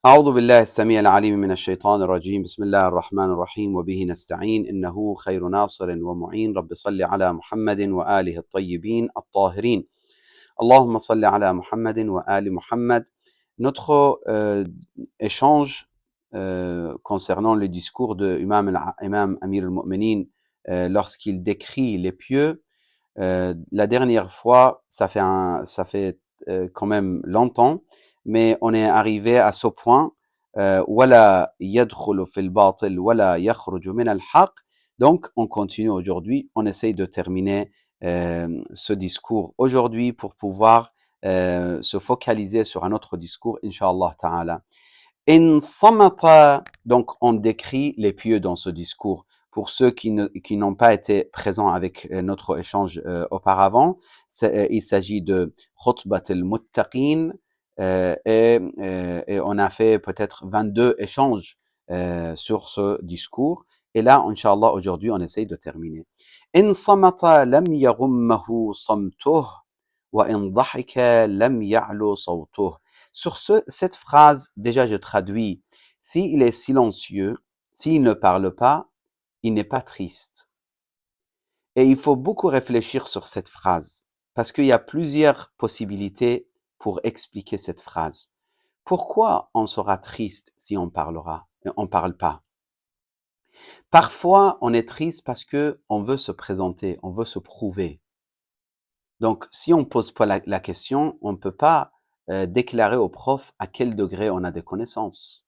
أعوذ بالله السميع العليم من الشيطان الرجيم بسم الله الرحمن الرحيم وبه نستعين إنه خير ناصر ومعين رب صل على محمد وآله الطيبين الطاهرين اللهم صل على محمد وآل محمد. Notre échange concernant le discours de Imam Amir al-Mu'minin lorsqu'il décrit les pieux, la dernière fois, ça fait quand même longtemps, mais on est arrivé à ce point, وَلَا يَدْخُلُ فِي الْبَاطِلِ وَلَا يَخْرُجُ مِنَ الْحَقِّ. Donc, on continue aujourd'hui, on essaye de terminer ce discours aujourd'hui pour pouvoir se focaliser sur un autre discours, Inch'Allah Ta'ala. In samata, donc on décrit les pieux dans ce discours. Pour ceux qui n'ont pas été présents avec notre échange auparavant, il s'agit de Khutbat al-Muttaqin et on a fait peut-être 22 échanges sur ce discours. Et là, Inch'Allah, aujourd'hui, on essaye de terminer. In samata lam yaghummahu samtuh wa in dhahika lam ya'lu sawtuh. Sur cette phrase, déjà je traduis, s'il est silencieux, s'il ne parle pas, il n'est pas triste. Et il faut beaucoup réfléchir sur cette phrase, parce qu'il y a plusieurs possibilités pour expliquer cette phrase. Pourquoi on sera triste si on parle pas? Parfois, on est triste parce que on veut se présenter, on veut se prouver. Donc, si on pose pas la question, on ne peut pas déclarer au prof à quel degré on a des connaissances.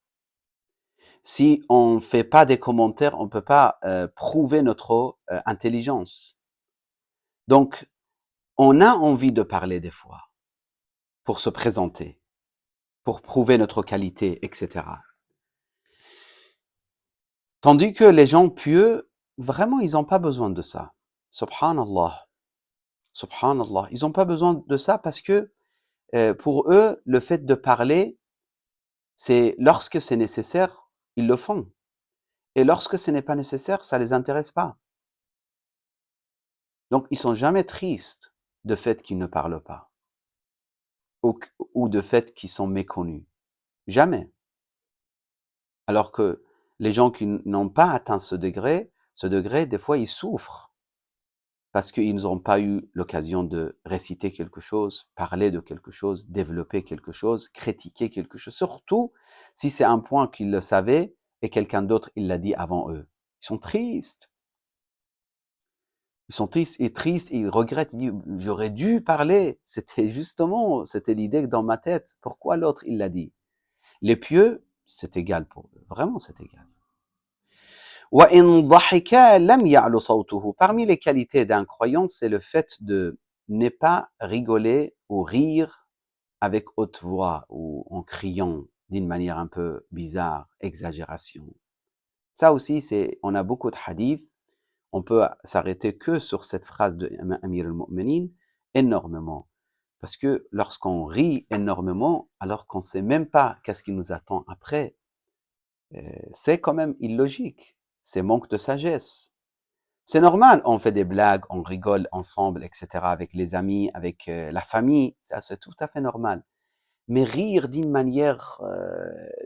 Si on ne fait pas des commentaires, on ne peut pas prouver notre intelligence. Donc, on a envie de parler des fois pour se présenter, pour prouver notre qualité, etc. Tandis que les gens pieux, vraiment, ils n'ont pas besoin de ça. Subhanallah. Subhanallah. Ils n'ont pas besoin de ça parce que pour eux, le fait de parler, c'est lorsque c'est nécessaire, ils le font. Et lorsque ce n'est pas nécessaire, ça les intéresse pas. Donc, ils sont jamais tristes de fait qu'ils ne parlent pas. Ou de fait qu'ils sont méconnus. Jamais. Alors que les gens qui n'ont pas atteint ce degré, des fois, ils souffrent. Parce qu'ils n'ont pas eu l'occasion de réciter quelque chose, parler de quelque chose, développer quelque chose, critiquer quelque chose. Surtout si c'est un point qu'ils le savaient et quelqu'un d'autre, il l'a dit avant eux. Ils sont tristes. Ils sont tristes, ils regrettent, ils disent, j'aurais dû parler. C'était l'idée dans ma tête. Pourquoi l'autre, il l'a dit? Les pieux, c'est égal pour eux. Vraiment, c'est égal. Parmi les qualités d'un croyant, c'est le fait de ne pas rigoler ou rire avec haute voix ou en criant d'une manière un peu bizarre, exagération. Ça aussi, on a beaucoup de hadiths. On peut s'arrêter que sur cette phrase de Amir al-Mu'minin énormément. Parce que lorsqu'on rit énormément, alors qu'on ne sait même pas qu'est-ce qui nous attend après, c'est quand même illogique. C'est manque de sagesse. C'est normal, on fait des blagues, on rigole ensemble, etc. avec les amis, avec la famille, ça c'est tout à fait normal. Mais rire d'une manière,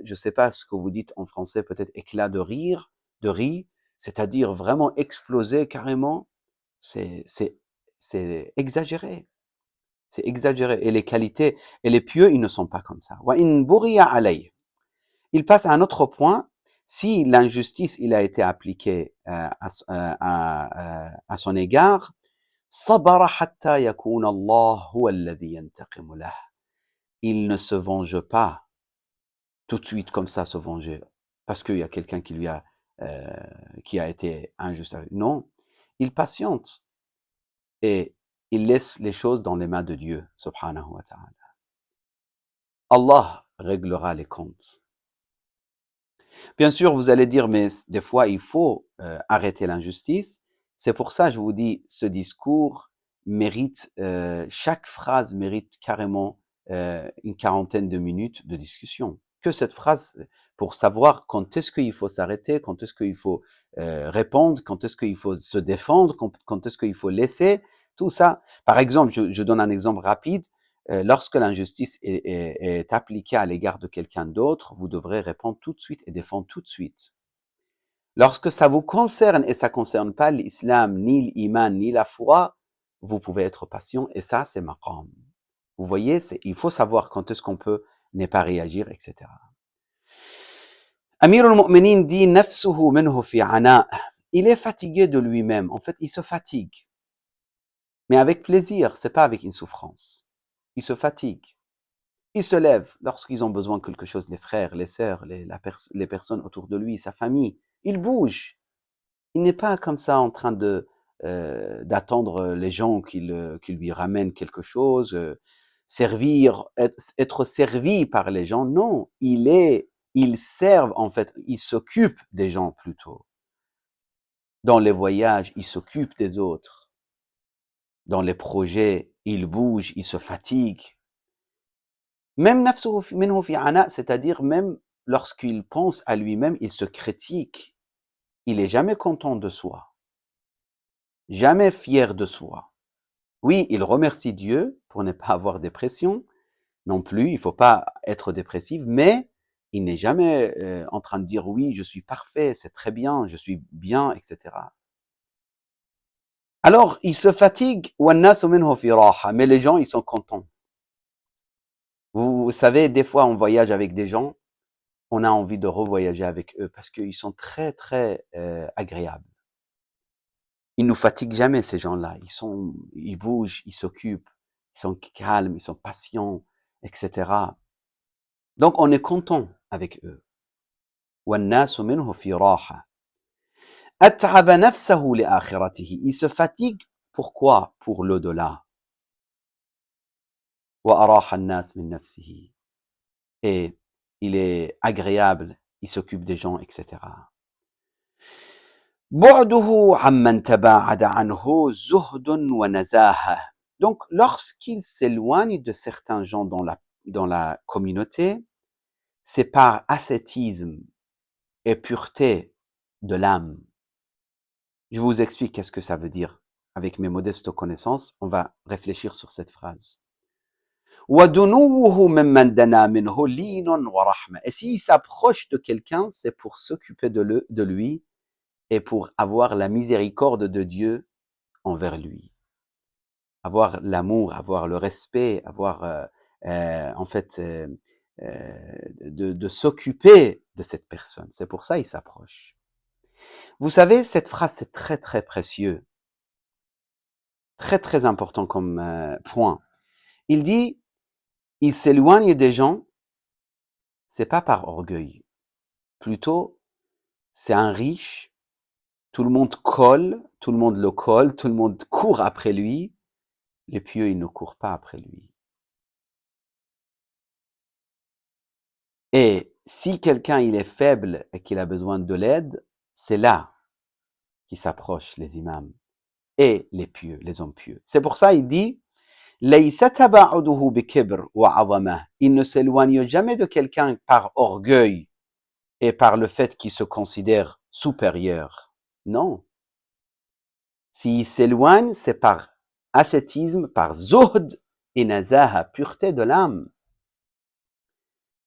je ne sais pas ce que vous dites en français, peut-être éclat de rire, c'est-à-dire vraiment exploser carrément, c'est exagéré. C'est exagéré. Et les qualités, et les pieux, ils ne sont pas comme ça. Wa in buriya alayh. Il passe à un autre point. Si l'injustice, il a été appliqué à son égard, sabara hatta yakun Allah huwa alladhi yantaqimu lah. Il ne se venge pas tout de suite comme ça, se venger, parce qu'il y a quelqu'un qui a été injuste. Non, il patiente et il laisse les choses dans les mains de Dieu, subhanahu wa ta'ala. Allah réglera les comptes. Bien sûr, vous allez dire, mais des fois, il faut arrêter l'injustice. C'est pour ça, je vous dis, ce discours mérite, chaque phrase mérite carrément une quarantaine de minutes de discussion. Que cette phrase, pour savoir quand est-ce qu'il faut s'arrêter, quand est-ce qu'il faut répondre, quand est-ce qu'il faut se défendre, quand est-ce qu'il faut laisser, tout ça. Par exemple, je donne un exemple rapide. lorsque l'injustice est appliquée à l'égard de quelqu'un d'autre, vous devrez répondre tout de suite et défendre tout de suite. Lorsque ça vous concerne et ça concerne pas l'islam, ni l'iman, ni la foi, vous pouvez être patient et ça, c'est maqam. Vous voyez, il faut savoir quand est-ce qu'on peut ne pas réagir, etc. Amir al-Mu'minin dit nafsuhu minhu fi ana. Il est fatigué de lui-même. En fait, il se fatigue. Mais avec plaisir, c'est pas avec une souffrance. Il se fatigue. Il se lève lorsqu'ils ont besoin de quelque chose, les frères, les sœurs, les personnes autour de lui, sa famille. Il bouge. Il n'est pas comme ça en train d'attendre les gens qui lui ramènent quelque chose, servir, être servi par les gens. Non, il serve en fait, il s'occupe des gens plutôt. Dans les voyages, il s'occupe des autres. Dans les projets, il bouge, il se fatigue. Même nafsuhu minhu fi ana, c'est-à-dire même lorsqu'il pense à lui-même, il se critique. Il est jamais content de soi. Jamais fier de soi. Oui, il remercie Dieu pour ne pas avoir de pression. Non plus, il faut pas être dépressif, mais il n'est jamais en train de dire oui, je suis parfait, c'est très bien, je suis bien, etc. Alors, il se fatigue, mais les gens, ils sont contents. Vous savez, des fois, on voyage avec des gens, on a envie de revoyager avec eux parce qu'ils sont très, très agréables. Ils nous fatiguent jamais, ces gens-là. Ils bougent, ils s'occupent, ils sont calmes, ils sont patients, etc. Donc, on est content avec eux. وَالنَّاسُ مِنْهُ فِي رَاحَةٍ أَتْعَبَ نَفْسَهُ لِآخِرَتِهِ. Il se fatigue, pourquoi? Pour l'au-delà. وَأَرَاحَ النَّاسِ مِنْ نَفْسِهِ. Et il est agréable, il s'occupe des gens, etc. بُعْدُهُ عَمَّنْ تَبَاعَدَ عَنْهُ زُهْدٌ وَنَزَاهَةٌ. Donc, lorsqu'il s'éloigne de certains gens dans la communauté, c'est par ascétisme et pureté de l'âme. Je vous explique qu'est-ce que ça veut dire. Avec mes modestes connaissances, on va réfléchir sur cette phrase. وَدُنُوُّهُ مِمَّنْ دَنَا مِنْهُ لِينٌ وَرَحْمَةٌ. Et s'il s'approche de quelqu'un, c'est pour s'occuper de lui et pour avoir la miséricorde de Dieu envers lui. Avoir l'amour, avoir le respect, avoir en fait de s'occuper de cette personne. C'est pour ça il s'approche. Vous savez, cette phrase, c'est très, très précieux. Très, très important comme point. Il dit, il s'éloigne des gens, c'est pas par orgueil. Plutôt, c'est un riche, tout le monde le colle, tout le monde court après lui. Les pieux, ils ne courent pas après lui. Et si quelqu'un, il est faible et qu'il a besoin de l'aide, c'est là qui s'approchent les imams et les pieux, les hommes pieux. C'est pour ça il dit il ne s'éloigne jamais de quelqu'un par orgueil et par le fait qu'il se considère supérieur. Non. S'il s'éloigne, c'est par ascétisme, par zuhd et nazaha, pureté de l'âme.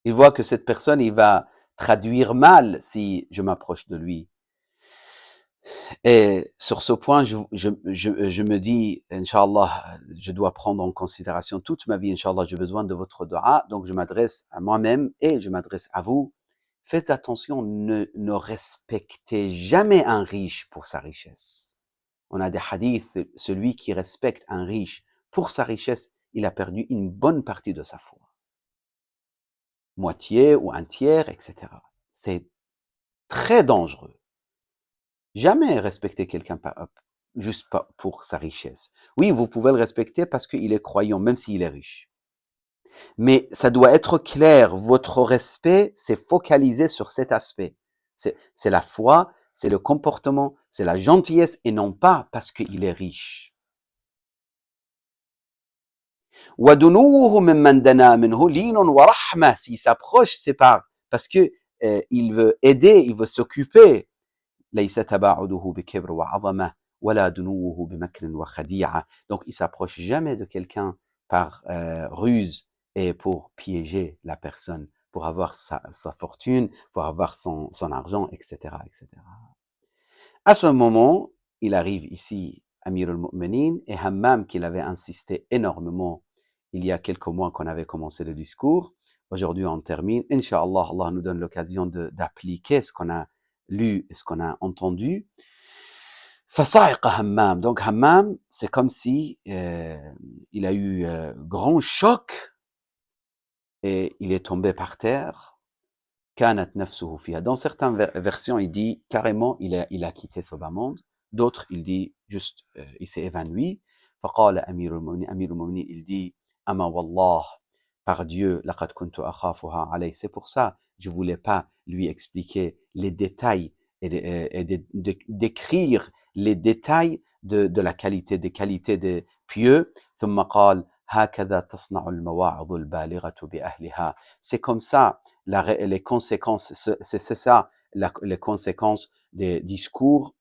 Il voit que cette personne, il va traduire mal si je m'approche de lui. Et sur ce point, je me dis, Inch'Allah, je dois prendre en considération toute ma vie, Inch'Allah, j'ai besoin de votre dua, donc je m'adresse à moi-même et je m'adresse à vous. Faites attention, ne respectez jamais un riche pour sa richesse. On a des hadiths, celui qui respecte un riche pour sa richesse, il a perdu une bonne partie de sa foi. Moitié ou un tiers, etc. C'est très dangereux. Jamais respecter quelqu'un juste pour sa richesse. Oui, vous pouvez le respecter parce qu'il est croyant, même s'il est riche. Mais ça doit être clair, votre respect, c'est focalisé sur cet aspect. C'est la foi, c'est le comportement, c'est la gentillesse et non pas parce qu'il est riche. S'il s'approche, c'est parce que il veut aider, il veut s'occuper. Donc il s'approche jamais de quelqu'un par ruse et pour piéger la personne, pour avoir sa fortune, pour avoir son argent, etc., etc. À ce moment, il arrive ici Amir al-Mu'minin et Hammam, qu'il avait insisté énormément il y a quelques mois qu'on avait commencé le discours. Aujourd'hui, on termine. Inch'Allah, Allah nous donne l'occasion d'appliquer ce qu'on a lu et ce qu'on a entendu. Fasa'iqa Hammam. Donc Hammam, c'est comme si il a eu grand choc et il est tombé par terre. Kanat nafsuhu fiha. Dans certaines versions, il dit carrément il a quitté ce bas monde. D'autres, il dit juste il s'est évanoui. Faqala Amir al-Mu'minin, il dit ama wallah, par Dieu, laqad kuntu akhafuha alayhi. C'est pour ça je voulais pas lui expliquer les détails et d'écrire les détails de la qualité, des qualités des pieux. ثم قال هكذا تصنع المواعظ البالغة بأهلها. C'est comme ça les conséquences, c'est ça les conséquences des discours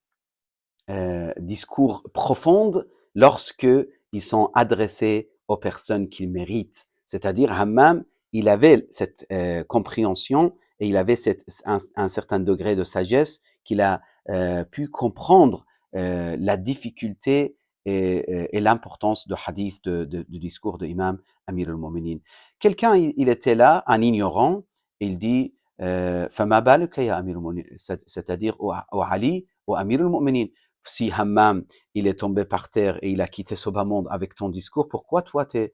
profonds lorsque ils sont adressés aux personnes qui méritent. C'est-à-dire Hammam, il avait cette compréhension et il avait un certain degré de sagesse qu'il a pu comprendre la difficulté et l'importance du hadith du discours de Imam Amir al-Mu'minin. Quelqu'un, il était là, un ignorant, il dit فما بالك يا أمير المؤمنين, c'est-à-dire au Ali, au Amir al-Mu'minin. Si Hammam, il est tombé par terre et il a quitté ce bas monde avec ton discours, pourquoi toi, t'es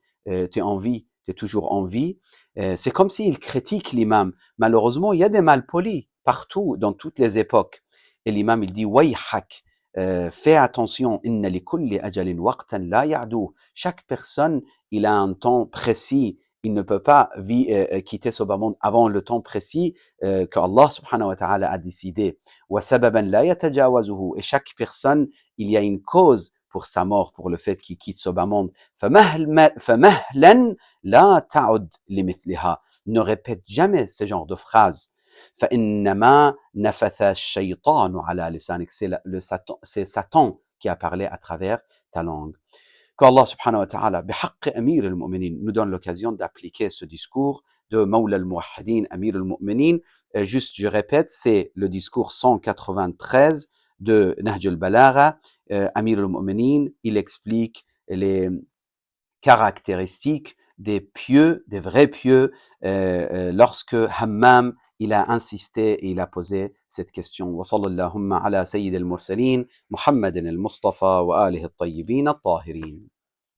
en vie, t'es toujours en vie? C'est comme s'il critique l'imam. Malheureusement, il y a des malpolis partout, dans toutes les époques. Et l'imam, il dit, wayhak, fais attention, inna li kulli ajalin waqtan la ya'du. Chaque personne, il a un temps précis. Il ne peut pas quitter ce bas monde avant le temps précis que Allah subhanahu wa ta'ala a décidé. وَسَبَبًا لَا يَتَجَاوَزُهُ. Et chaque personne, il y a une cause pour sa mort, pour le fait qu'il quitte ce bas monde. فَمَهْلًا لَا تَعُدْ لِمِثْلِهَا. Ne répète jamais ce genre de phrases. فَإِنَّمَا نَفَثَ الشَّيْطَانُ عَلَى لِسَانِكَ. C'est Satan qui a parlé à travers ta langue. Qu'Allah subhanahu wa ta'ala, bihaqq Amir al-Mu'minin, nous donne l'occasion d'appliquer ce discours de Mawla al-Muwahhidin, Amir al-Mu'minin. Juste, je répète, c'est le discours 193 de Nahj al-Balagha. Amir al-Mu'minin, il explique les caractéristiques des pieux, des vrais pieux, lorsque Hammam, il a insisté et il a posé cette question. Wa sallallahu ala sayyid al-mursalin, Muhammadin al-Mustafa wa alihi al-tayyibin al-tahirin.